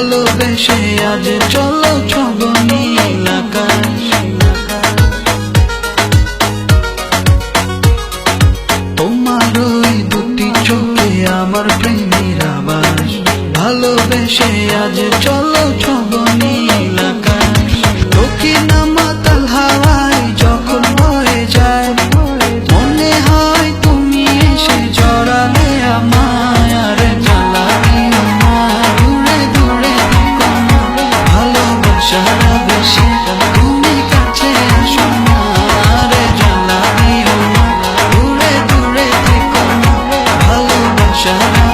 ভালোবেসে আজ চলো ছব নীল আকাশ। তোমার ওই দুটি চোখে আমার প্রেমের আবাস, ভালোবেসে আজ চলো ছব নীল আকাশ। দক্ষিণা মাতাল হাওয়ায় যখন বয়ে যায়, মনে হয় তুমি এসে জড়ালে আমায়। আর জ্বালা দিও না, দূরে দূরে থেকো না, ভালোবাসার বেশি তুমি কাছে আসো না। আর জ্বালা দিও না, দূরে দূরে থেকো না, ভালোবাসার